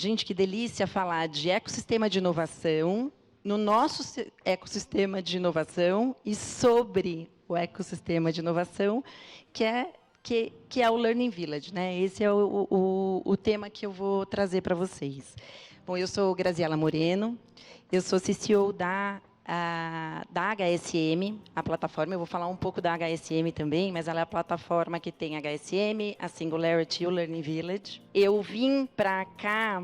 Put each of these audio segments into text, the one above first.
Gente, que delícia falar de ecossistema de inovação, no nosso ecossistema de inovação e sobre o ecossistema de inovação, que é o Learning Village, né? Esse é o tema que eu vou trazer para vocês. Bom, eu sou Graziela Moreno, eu sou CCO da HSM, a plataforma. Eu vou falar um pouco da HSM também, mas ela é a plataforma que tem a HSM, a Singularity e o Learning Village. Eu vim para cá,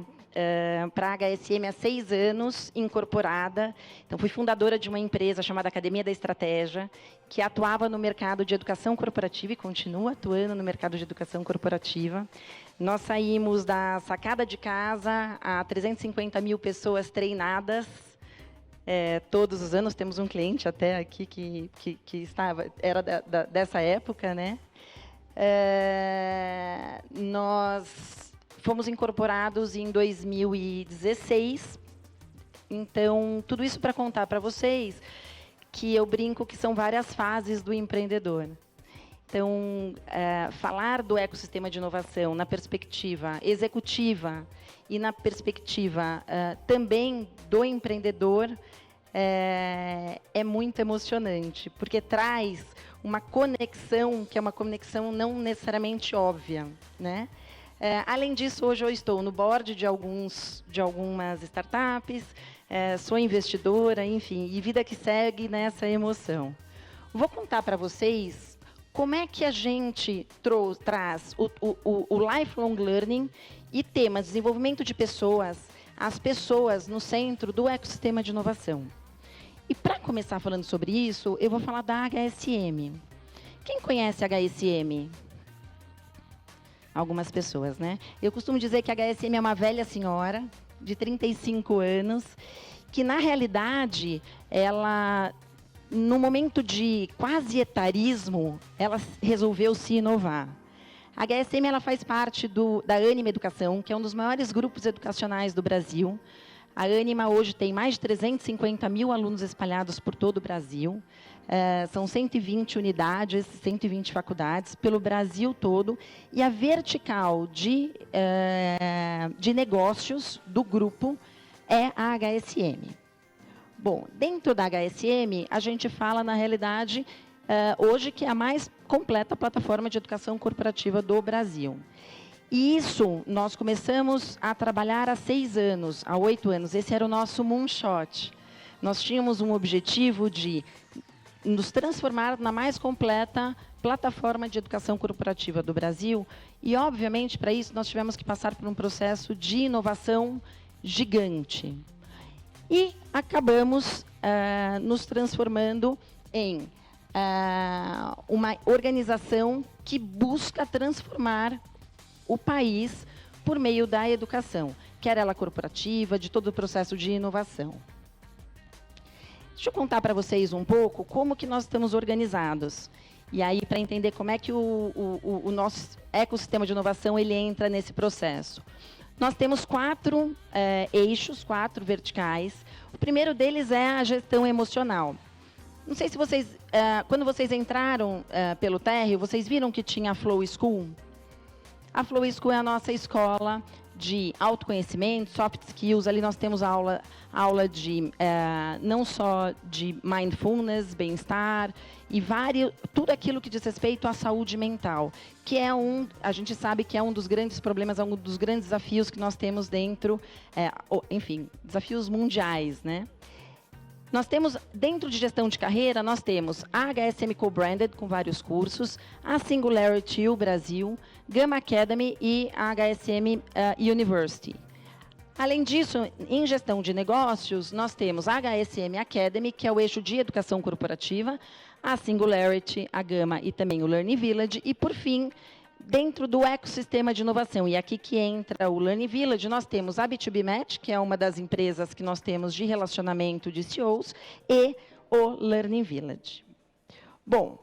para a HSM há 6 anos, incorporada. Então, fui fundadora de uma empresa chamada Academia da Estratégia, que atuava no mercado de educação corporativa e continua atuando no mercado de educação corporativa. Nós saímos da sacada de casa a 350 mil pessoas treinadas. Todos os anos temos um cliente até aqui que era dessa época, né? Nós fomos incorporados em 2016. Então, tudo isso para contar para vocês que eu brinco que são várias fases do empreendedor. Então, falar do ecossistema de inovação na perspectiva executiva e na perspectiva também do empreendedor é muito emocionante, porque traz uma conexão, que é uma conexão não necessariamente óbvia, né? Além disso, hoje eu estou no board de algumas startups, sou investidora, enfim, e vida que segue nessa emoção. Vou contar para vocês como é que a gente traz o lifelong learning e temas de desenvolvimento de pessoas, as pessoas no centro do ecossistema de inovação. E para começar falando sobre isso, eu vou falar da HSM. Quem conhece a HSM? Algumas pessoas, né? Eu costumo dizer que a HSM é uma velha senhora, de 35 anos, que, na realidade, ela, no momento de quase etarismo, ela resolveu se inovar. A HSM ela faz parte da Ânima Educação, que é um dos maiores grupos educacionais do Brasil. A Ânima hoje tem mais de 350 mil alunos espalhados por todo o Brasil. São 120 unidades, 120 faculdades pelo Brasil todo. E a vertical de negócios do grupo é a HSM. Bom, dentro da HSM, a gente fala, na realidade, hoje que é a mais completa plataforma de educação corporativa do Brasil. E isso nós começamos a trabalhar há 6 anos, há 8 anos. Esse era o nosso moonshot. Nós tínhamos um objetivo de nos transformar na mais completa plataforma de educação corporativa do Brasil. E, obviamente, para isso, nós tivemos que passar por um processo de inovação gigante. E acabamos nos transformando em uma organização que busca transformar o país por meio da educação, quer ela corporativa, de todo o processo de inovação. Deixa eu contar para vocês um pouco como que nós estamos organizados. E aí, para entender como é que o nosso ecossistema de inovação ele entra nesse processo. Nós temos 4 eixos, 4 verticais. O primeiro deles é a gestão emocional. Não sei se vocês, quando vocês entraram pelo térreo, vocês viram que tinha a Flow School? A Flow School é a nossa escola de autoconhecimento, soft skills. Ali nós temos aula de não só de mindfulness, bem-estar e tudo aquilo que diz respeito à saúde mental, que é a gente sabe que é um dos grandes problemas, um dos grandes desafios que nós temos dentro, enfim, desafios mundiais, né? Nós temos, dentro de gestão de carreira, nós temos a HSM Co-Branded, com vários cursos, a Singularity o Brasil, Gama Academy e a HSM University. Além disso, em gestão de negócios, nós temos a HSM Academy, que é o eixo de educação corporativa, a Singularity, a Gama e também o Learning Village, e, por fim, dentro do ecossistema de inovação, e aqui que entra o Learning Village, nós temos a B2B Match, que é uma das empresas que nós temos de relacionamento de CEOs, e o Learning Village. Bom,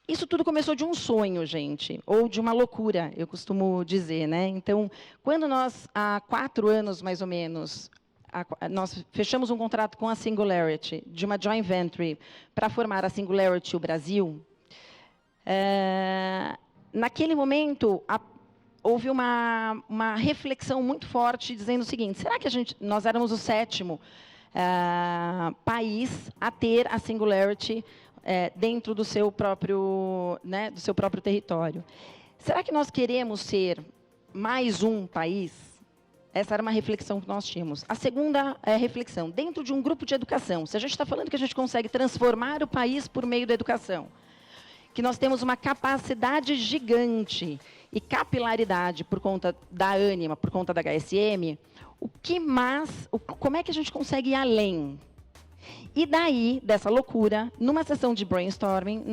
isso tudo começou de um sonho, gente, ou de uma loucura, eu costumo dizer, né? Então, quando nós, há 4 anos, mais ou menos, nós fechamos um contrato com a Singularity, de uma joint venture, para formar a Singularity o Brasil, naquele momento, houve uma reflexão muito forte dizendo o seguinte: será que nós éramos o 7º país a ter a Singularity dentro do seu próprio, né, do seu próprio território? Será que nós queremos ser mais um país? Essa era uma reflexão que nós tínhamos. A segunda reflexão, dentro de um grupo de educação, se a gente está falando que a gente consegue transformar o país por meio da educação, que nós temos uma capacidade gigante e capilaridade por conta da Ânima, por conta da HSM, como é que a gente consegue ir além? E daí, dessa loucura, numa sessão de brainstorming,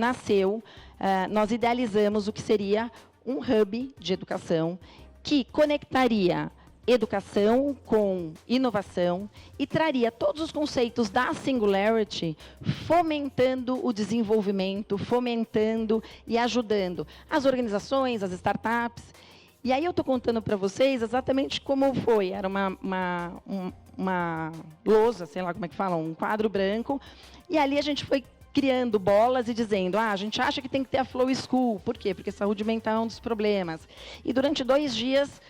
nós idealizamos o que seria um hub de educação que conectaria educação com inovação e traria todos os conceitos da Singularity, fomentando o desenvolvimento, fomentando e ajudando as organizações, as startups. E aí eu estou contando para vocês exatamente como foi. Era uma lousa, sei lá como é que fala, um quadro branco, e ali a gente foi criando bolas e dizendo, a gente acha que tem que ter a Flow School. Por quê? Porque saúde mental é um dos problemas. E durante 2 dias,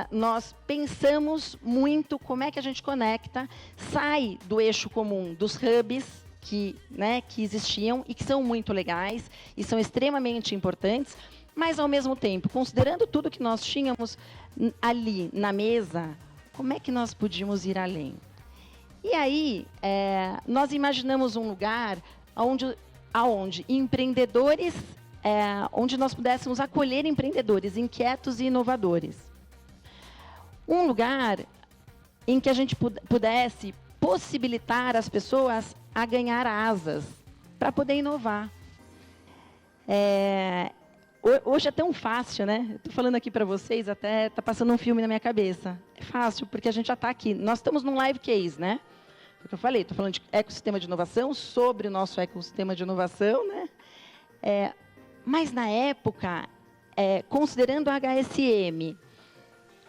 nós pensamos muito como é que a gente conecta, sai do eixo comum dos hubs que existiam e que são muito legais e são extremamente importantes, mas, ao mesmo tempo, considerando tudo que nós tínhamos ali na mesa, como é que nós podíamos ir além? E aí, nós imaginamos um lugar onde empreendedores, onde nós pudéssemos acolher empreendedores inquietos e inovadores. Um lugar em que a gente pudesse possibilitar as pessoas a ganhar asas para poder inovar. Hoje é tão fácil, né? Estou falando aqui para vocês, até está passando um filme na minha cabeça. É fácil, porque a gente já está aqui. Nós estamos num live case, né? Foi o que eu falei, estou falando de ecossistema de inovação, sobre o nosso ecossistema de inovação, né? Mas, na época, considerando a HSM,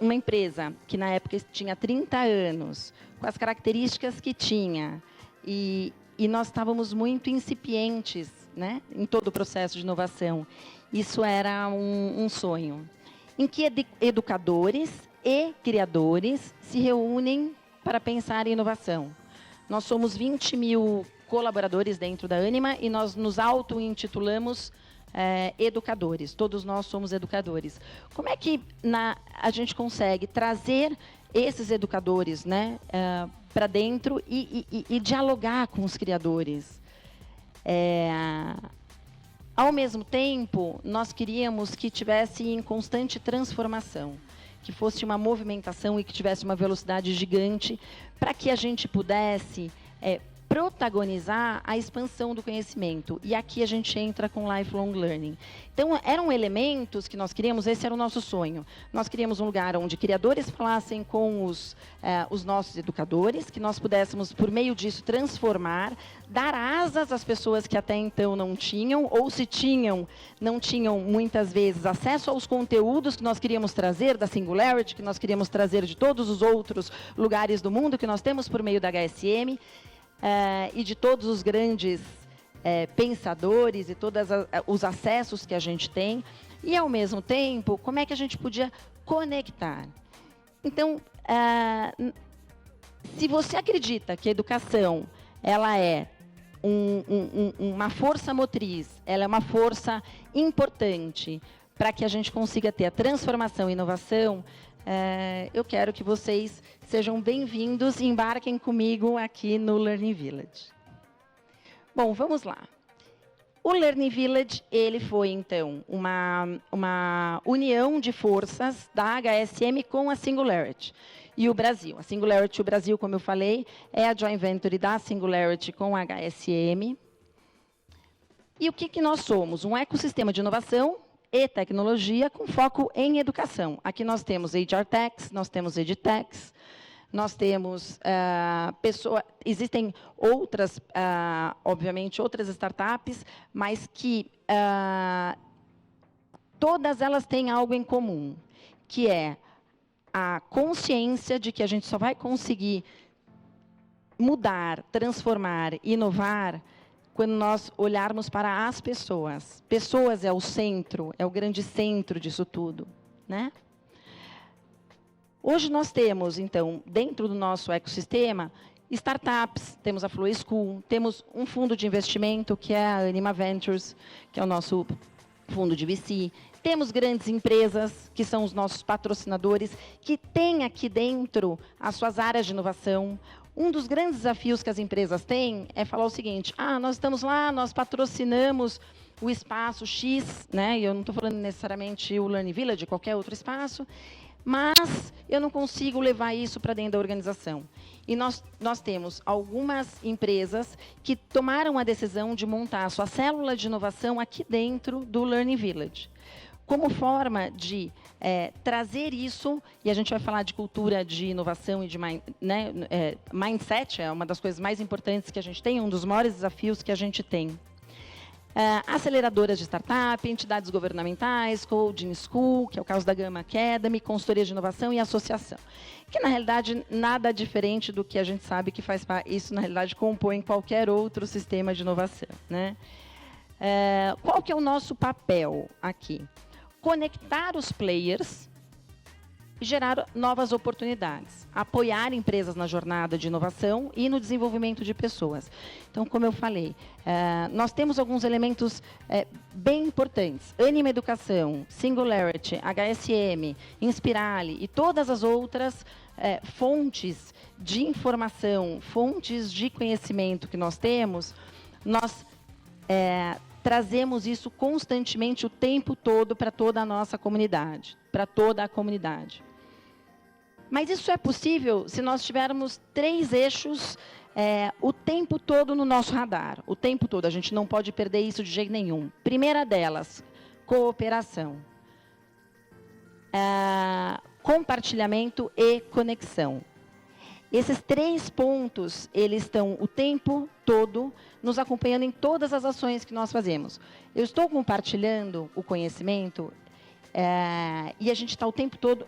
uma empresa que, na época, tinha 30 anos, com as características que tinha, e nós estávamos muito incipientes, né, em todo o processo de inovação. Isso era um sonho, em que educadores e criadores se reúnem para pensar em inovação. Nós somos 20 mil colaboradores dentro da Ânima e nós nos auto-intitulamos educadores. Todos nós somos educadores. Como é que a gente consegue trazer esses educadores, né, para dentro e dialogar com os criadores? Ao mesmo tempo, nós queríamos que tivesse em constante transformação, que fosse uma movimentação e que tivesse uma velocidade gigante, para que a gente pudesse protagonizar a expansão do conhecimento. E aqui a gente entra com lifelong learning. Então, eram elementos que nós queríamos, esse era o nosso sonho. Nós queríamos um lugar onde criadores falassem com os nossos educadores, que nós pudéssemos, por meio disso, transformar, dar asas às pessoas que até então não tinham, ou se tinham, não tinham, muitas vezes, acesso aos conteúdos que nós queríamos trazer da Singularity, que nós queríamos trazer de todos os outros lugares do mundo que nós temos por meio da HSM, e de todos os grandes pensadores e todos os acessos que a gente tem, e, ao mesmo tempo, como é que a gente podia conectar. Então, se você acredita que a educação ela é uma força motriz, ela é uma força importante para que a gente consiga ter a transformação e inovação, eu quero que vocês sejam bem-vindos e embarquem comigo aqui no Learning Village. Bom, vamos lá. O Learning Village, ele foi, então, uma união de forças da HSM com a Singularity e o Brasil. A Singularity, o Brasil, como eu falei, é a joint venture da Singularity com a HSM. E o que nós somos? Um ecossistema de inovação e tecnologia com foco em educação. Aqui nós temos HR Techs, nós temos EdTechs, nós temos existem outras, obviamente, outras startups, mas que todas elas têm algo em comum, que é a consciência de que a gente só vai conseguir mudar, transformar, inovar quando nós olharmos para as pessoas. Pessoas é o centro, é o grande centro disso tudo. né? Hoje nós temos, então, dentro do nosso ecossistema, startups, temos a Flow School, temos um fundo de investimento, que é a Anima Ventures, que é o nosso fundo de VC. Temos grandes empresas, que são os nossos patrocinadores, que têm aqui dentro as suas áreas de inovação. Um dos grandes desafios que as empresas têm é falar o seguinte: nós estamos lá, nós patrocinamos o espaço X, né? Eu não estou falando necessariamente o Learning Village, qualquer outro espaço, mas eu não consigo levar isso para dentro da organização. E nós temos algumas empresas que tomaram a decisão de montar a sua célula de inovação aqui dentro do Learning Village, como forma de trazer isso, e a gente vai falar de cultura de inovação e de mindset, é uma das coisas mais importantes que a gente tem, um dos maiores desafios que a gente tem. Aceleradoras de startup, entidades governamentais, Coding School, que é o caso da Gama Academy, consultoria de inovação e associação. Que, na realidade, nada diferente do que a gente sabe que faz parte. Isso, na realidade, compõe qualquer outro sistema de inovação, né? Qual que é o nosso papel aqui? Conectar os players e gerar novas oportunidades, apoiar empresas na jornada de inovação e no desenvolvimento de pessoas. Então, como eu falei, nós temos alguns elementos bem importantes. Anima Educação, Singularity, HSM, Inspirali e todas as outras fontes de informação, fontes de conhecimento que nós temos, nós trazemos isso constantemente o tempo todo para toda a nossa comunidade, para toda a comunidade. Mas isso é possível se nós tivermos 3 eixos o tempo todo no nosso radar. O tempo todo, a gente não pode perder isso de jeito nenhum. Primeira delas, cooperação. Compartilhamento e conexão. Esses 3 pontos, eles estão o tempo todo nos acompanhando em todas as ações que nós fazemos. Eu estou compartilhando o conhecimento e a gente está o tempo todo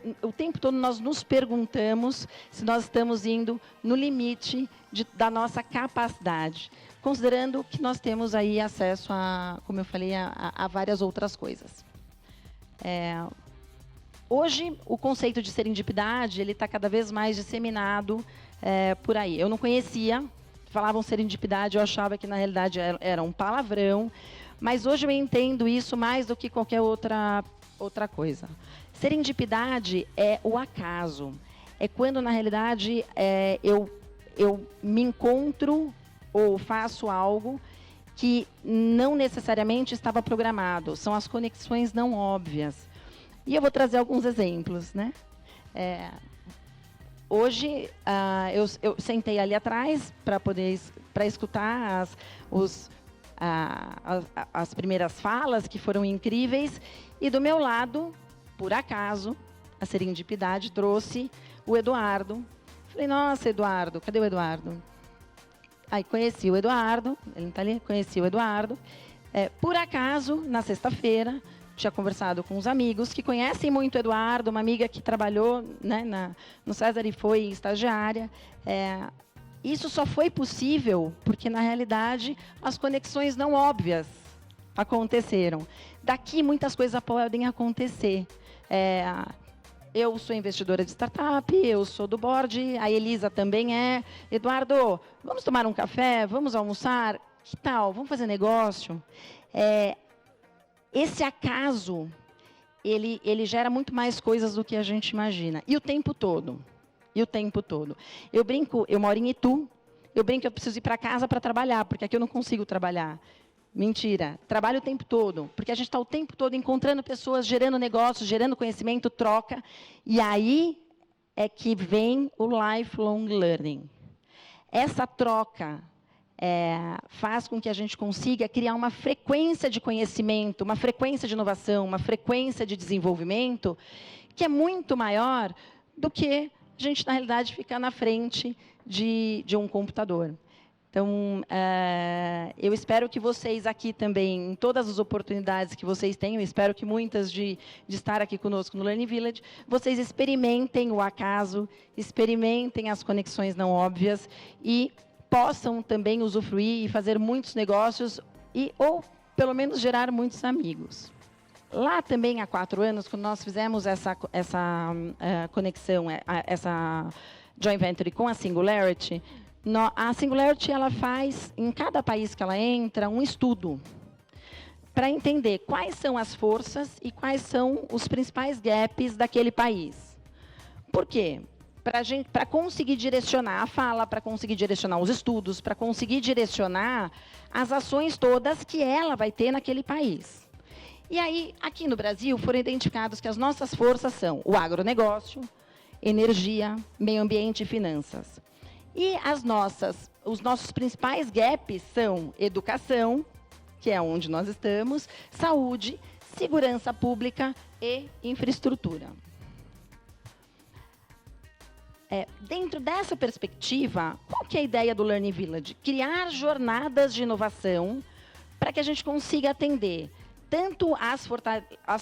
nós nos perguntamos se nós estamos indo no limite da nossa capacidade, considerando que nós temos aí acesso a, como eu falei, a várias outras coisas. Hoje, o conceito de serendipidade ele está cada vez mais disseminado por aí. Eu não conhecia, falavam serendipidade, eu achava que, na realidade, era um palavrão, mas hoje eu entendo isso mais do que qualquer outra coisa. Serendipidade é o acaso. É quando, na realidade, eu me encontro ou faço algo que não necessariamente estava programado. São as conexões não óbvias. E eu vou trazer alguns exemplos, né? Hoje, eu sentei ali atrás para escutar as primeiras falas, que foram incríveis, e do meu lado, por acaso, a serendipidade trouxe o Eduardo. Falei, nossa, Eduardo, cadê o Eduardo? Aí conheci o Eduardo, ele não está ali, conheci o Eduardo. Por acaso, na sexta-feira, tinha conversado com uns amigos que conhecem muito o Eduardo, uma amiga que trabalhou, né, no César e foi estagiária. Isso só foi possível porque, na realidade, as conexões não óbvias aconteceram. Daqui, muitas coisas podem acontecer. Eu sou investidora de startup, eu sou do board, a Elisa também é. Eduardo, vamos tomar um café? Vamos almoçar? Que tal? Vamos fazer negócio? Esse acaso, ele gera muito mais coisas do que a gente imagina. E o tempo todo. Eu brinco, eu moro em Itu, eu brinco que eu preciso ir para casa para trabalhar, porque aqui eu não consigo trabalhar. Mentira, trabalho o tempo todo, porque a gente está o tempo todo encontrando pessoas, gerando negócios, gerando conhecimento, troca. E aí é que vem o lifelong learning. Essa troca faz com que a gente consiga criar uma frequência de conhecimento, uma frequência de inovação, uma frequência de desenvolvimento que é muito maior do que a gente, na realidade, ficar na frente de um computador. Então, eu espero que vocês aqui também, em todas as oportunidades que vocês tenham, espero que muitas de estar aqui conosco no Learning Village, vocês experimentem o acaso, experimentem as conexões não óbvias e possam também usufruir e fazer muitos negócios ou, pelo menos, gerar muitos amigos. Lá também, há 4 anos, quando nós fizemos essa conexão, essa joint venture com a Singularity, a Singularity ela faz, em cada país que ela entra, um estudo para entender quais são as forças e quais são os principais gaps daquele país. Por quê? Para conseguir direcionar a fala, para conseguir direcionar os estudos, para conseguir direcionar as ações todas que ela vai ter naquele país. E aí, aqui no Brasil, foram identificados que as nossas forças são o agronegócio, energia, meio ambiente e finanças. E os nossos principais gaps são educação, que é onde nós estamos, saúde, segurança pública e infraestrutura. Dentro dessa perspectiva, qual que é a ideia do Learning Village? Criar jornadas de inovação para que a gente consiga atender tanto as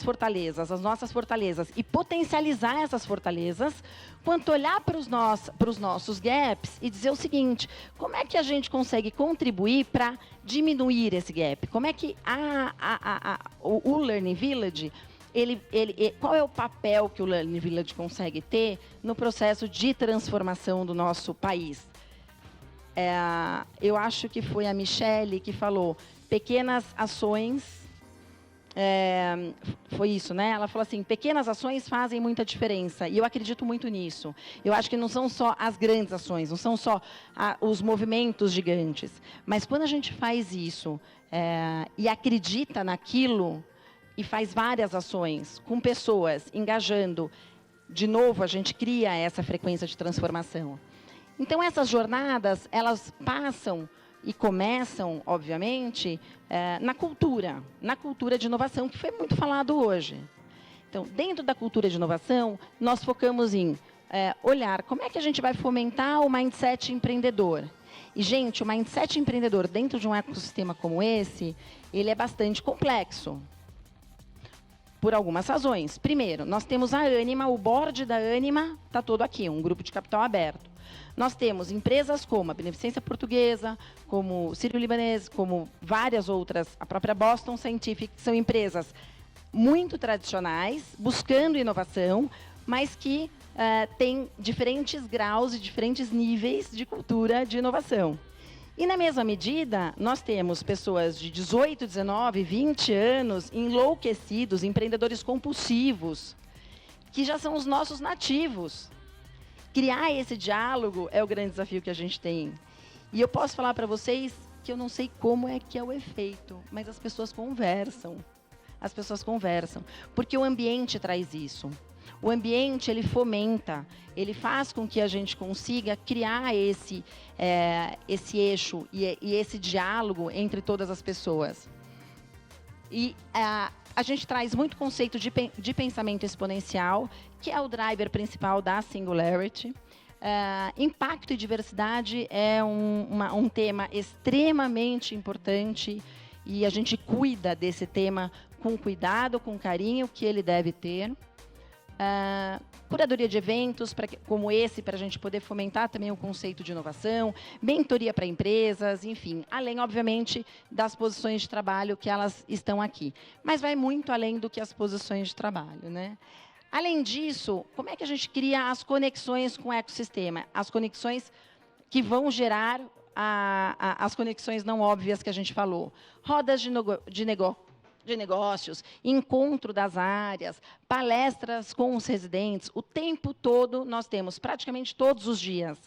fortalezas, as nossas fortalezas, e potencializar essas fortalezas, quanto olhar para os nossos gaps e dizer o seguinte: como é que a gente consegue contribuir para diminuir esse gap? Como é que o Learning Village, qual é o papel que o Learning Village consegue ter no processo de transformação do nosso país? Eu acho que foi a Michelle que falou, pequenas ações. Foi isso, né? Ela falou assim, pequenas ações fazem muita diferença. E eu acredito muito nisso. Eu acho que não são só as grandes ações, não são só os movimentos gigantes. Mas quando a gente faz isso e acredita naquilo e faz várias ações com pessoas engajando, de novo, a gente cria essa frequência de transformação. Então, essas jornadas, elas passam e começam, obviamente, na cultura de inovação, que foi muito falado hoje. Então, dentro da cultura de inovação, nós focamos em olhar como é que a gente vai fomentar o mindset empreendedor. E, gente, o mindset empreendedor dentro de um ecossistema como esse, ele é bastante complexo, por algumas razões. Primeiro, nós temos a Ânima, o board da Ânima está todo aqui, um grupo de capital aberto. Nós temos empresas como a Beneficência Portuguesa, como o Sírio-Libanês, como várias outras, a própria Boston Scientific, que são empresas muito tradicionais, buscando inovação, mas que têm diferentes graus e diferentes níveis de cultura de inovação. E, na mesma medida, nós temos pessoas de 18, 19, 20 anos, enlouquecidos, empreendedores compulsivos, que já são os nossos nativos. Criar esse diálogo é o grande desafio que a gente tem. E eu posso falar para vocês que eu não sei como é que é o efeito, mas as pessoas conversam. As pessoas conversam, porque o ambiente traz isso. O ambiente, ele fomenta, ele faz com que a gente consiga criar esse eixo e esse diálogo entre todas as pessoas. E a gente traz muito conceito de pensamento exponencial, que é o driver principal da Singularity. Impacto e diversidade é um tema extremamente importante e a gente cuida desse tema com cuidado, com carinho que ele deve ter. Curadoria de eventos como esse, para a gente poder fomentar também o conceito de inovação, mentoria para empresas, enfim, além, obviamente, das posições de trabalho que elas estão aqui. Mas vai muito além do que as posições de trabalho, né? Além disso, como é que a gente cria as conexões com o ecossistema? As conexões que vão gerar as conexões não óbvias que a gente falou. Rodas de negócios, encontro das áreas, palestras com os residentes. O tempo todo nós temos, praticamente todos os dias.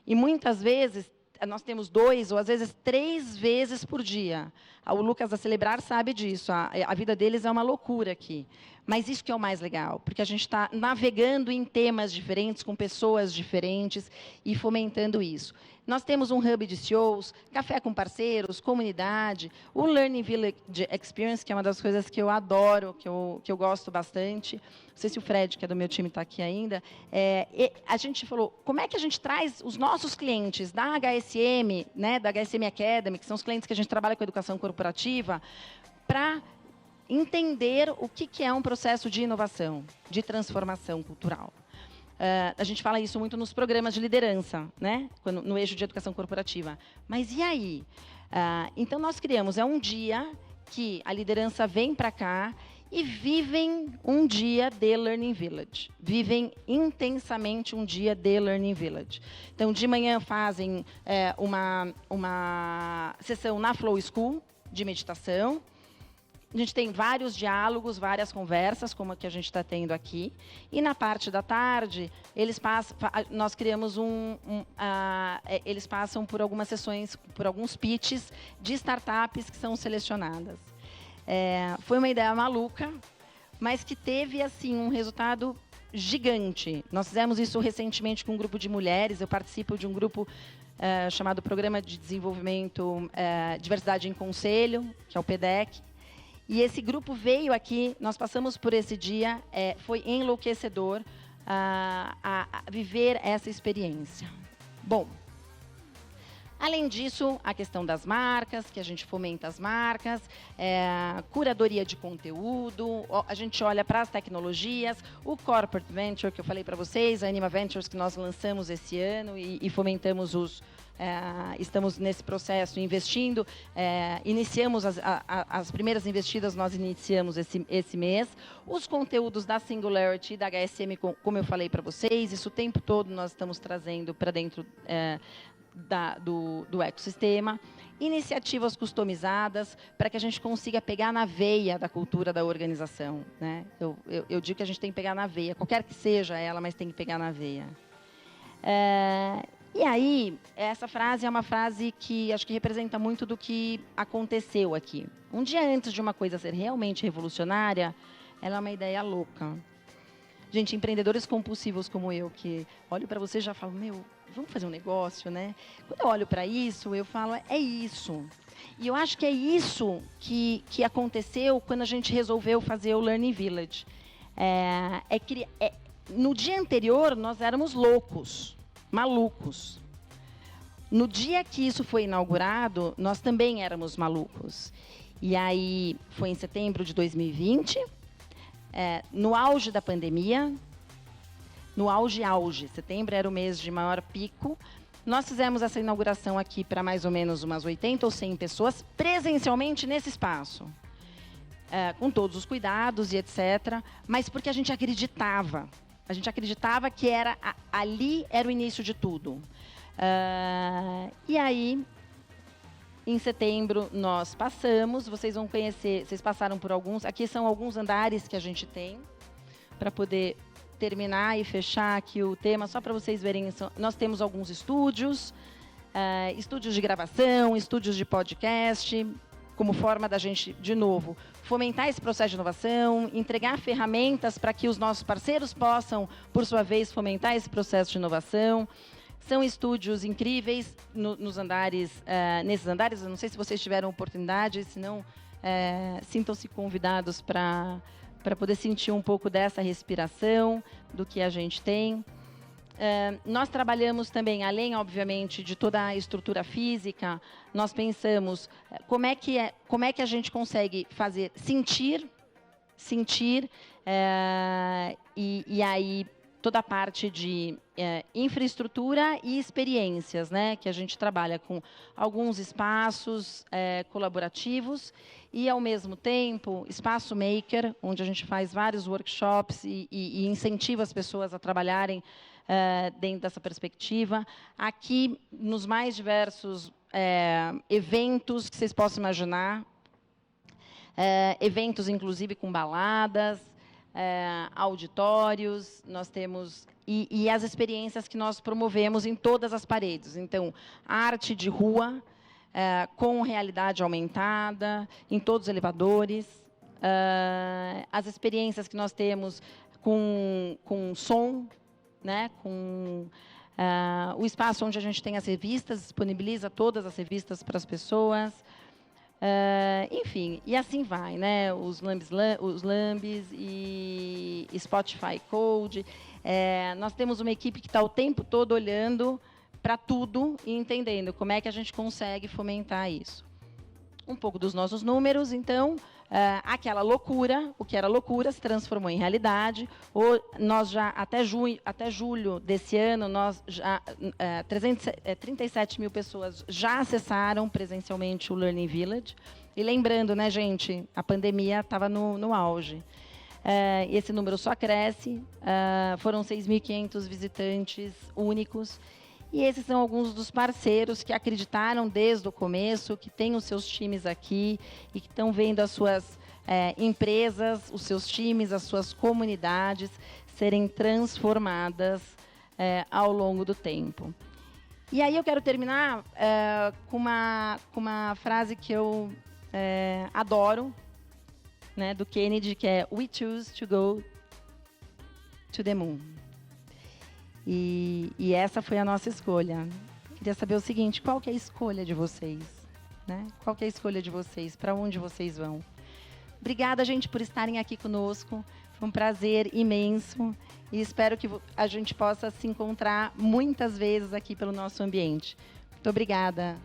E muitas vezes nós temos 2 ou às vezes 3 vezes por dia. O Lucas da Celebrar sabe disso. A vida deles é uma loucura aqui. Mas isso que é o mais legal, porque a gente está navegando em temas diferentes, com pessoas diferentes e fomentando isso. Nós temos um hub de CEOs, café com parceiros, comunidade, o Learning Village Experience, que é uma das coisas que eu adoro, que eu gosto bastante. Não sei se o Fred, que é do meu time, está aqui ainda. A gente falou, como é que a gente traz os nossos clientes da HSM, né, da HSM Academy, que são os clientes que a gente trabalha com educação corporativa, para entender o que é um processo de inovação, de transformação cultural. A gente fala isso muito nos programas de liderança, né? No eixo de educação corporativa. Mas e aí? Então, nós criamos, um dia que a liderança vem para cá e vivem um dia de Learning Village. Vivem intensamente um dia de Learning Village. Então, de manhã fazem uma sessão na Flow School de meditação. A gente tem vários diálogos, várias conversas, como a que a gente está tendo aqui. E na parte da tarde, nós criamos eles passam por algumas sessões, por alguns pitches de startups que são selecionadas. Foi uma ideia maluca, mas que teve assim um resultado gigante. Nós fizemos isso recentemente com um grupo de mulheres. Eu participo de um grupo chamado Programa de Desenvolvimento Diversidade em Conselho, que é o PDEC. E esse grupo veio aqui, nós passamos por esse dia, foi enlouquecedor a viver essa experiência. Bom, além disso, a questão das marcas, que a gente fomenta as marcas, curadoria de conteúdo, a gente olha para as tecnologias, o Corporate Venture, que eu falei para vocês, a Anima Ventures, que nós lançamos esse ano e fomentamos estamos nesse processo investindo, iniciamos as primeiras investidas, nós iniciamos esse mês. Os conteúdos da Singularity e da HSM, como eu falei para vocês, isso o tempo todo nós estamos trazendo para dentro do ecossistema. Iniciativas customizadas para que a gente consiga pegar na veia da cultura da organização, né? Eu digo que a gente tem que pegar na veia, qualquer que seja ela, mas tem que pegar na veia. E aí, essa frase é uma frase que acho que representa muito do que aconteceu aqui. Um dia antes de uma coisa ser realmente revolucionária, ela é uma ideia louca. Gente, empreendedores compulsivos como eu, que olho para você e já falo, vamos fazer um negócio, né? Quando eu olho para isso, eu falo, é isso. E eu acho que é isso que aconteceu quando a gente resolveu fazer o Learning Village. No dia anterior, nós éramos loucos. Malucos. No dia que isso foi inaugurado, nós também éramos malucos. E aí, foi em setembro de 2020, no auge da pandemia, no auge. Setembro era o mês de maior pico. Nós fizemos essa inauguração aqui para mais ou menos umas 80 ou 100 pessoas, presencialmente nesse espaço. Com todos os cuidados e etc. Mas porque a gente acreditava. A gente acreditava que ali era o início de tudo. E aí, em setembro, nós passamos. Vocês vão conhecer, vocês passaram por alguns. Aqui são alguns andares que a gente tem, para poder terminar e fechar aqui o tema. Só para vocês verem, nós temos alguns estúdios, estúdios de gravação, estúdios de podcast, como forma da gente, de novo, fomentar esse processo de inovação, entregar ferramentas para que os nossos parceiros possam, por sua vez, fomentar esse processo de inovação. São estúdios incríveis nesses andares. Eu não sei se vocês tiveram oportunidade, se não, sintam-se convidados para poder sentir um pouco dessa respiração do que a gente tem. Nós trabalhamos também, além, obviamente, de toda a estrutura física, nós pensamos como é que a gente consegue fazer sentir e aí toda a parte de infraestrutura e experiências, né, que a gente trabalha com alguns espaços colaborativos e, ao mesmo tempo, espaço maker, onde a gente faz vários workshops e incentiva as pessoas a trabalharem dentro dessa perspectiva. Aqui, nos mais diversos eventos que vocês possam imaginar, eventos, inclusive, com baladas, auditórios, nós temos... E as experiências que nós promovemos em todas as paredes. Então, arte de rua, com realidade aumentada, em todos os elevadores, as experiências que nós temos com som, né, com o espaço onde a gente tem as revistas, disponibiliza todas as revistas para as pessoas. Enfim, e assim vai, né? Os Lambis e Spotify Code. Nós temos uma equipe que está o tempo todo olhando para tudo e entendendo como é que a gente consegue fomentar isso. Um pouco dos nossos números, então, aquela loucura, o que era loucura, se transformou em realidade. Nós já, até julho desse ano, nós já, 37 mil pessoas já acessaram presencialmente o Learning Village. E lembrando, né, gente, a pandemia estava no auge. Esse número só cresce, foram 6.500 visitantes únicos. E esses são alguns dos parceiros que acreditaram desde o começo, que têm os seus times aqui e que estão vendo as suas empresas, os seus times, as suas comunidades serem transformadas ao longo do tempo. E aí eu quero terminar com uma frase que eu adoro, né, do Kennedy, que é "We choose to go to the moon". E essa foi a nossa escolha. Queria saber o seguinte: qual que é a escolha de vocês? Né? Qual que é a escolha de vocês? Para onde vocês vão? Obrigada, gente, por estarem aqui conosco. Foi um prazer imenso. E espero que a gente possa se encontrar muitas vezes aqui pelo nosso ambiente. Muito obrigada.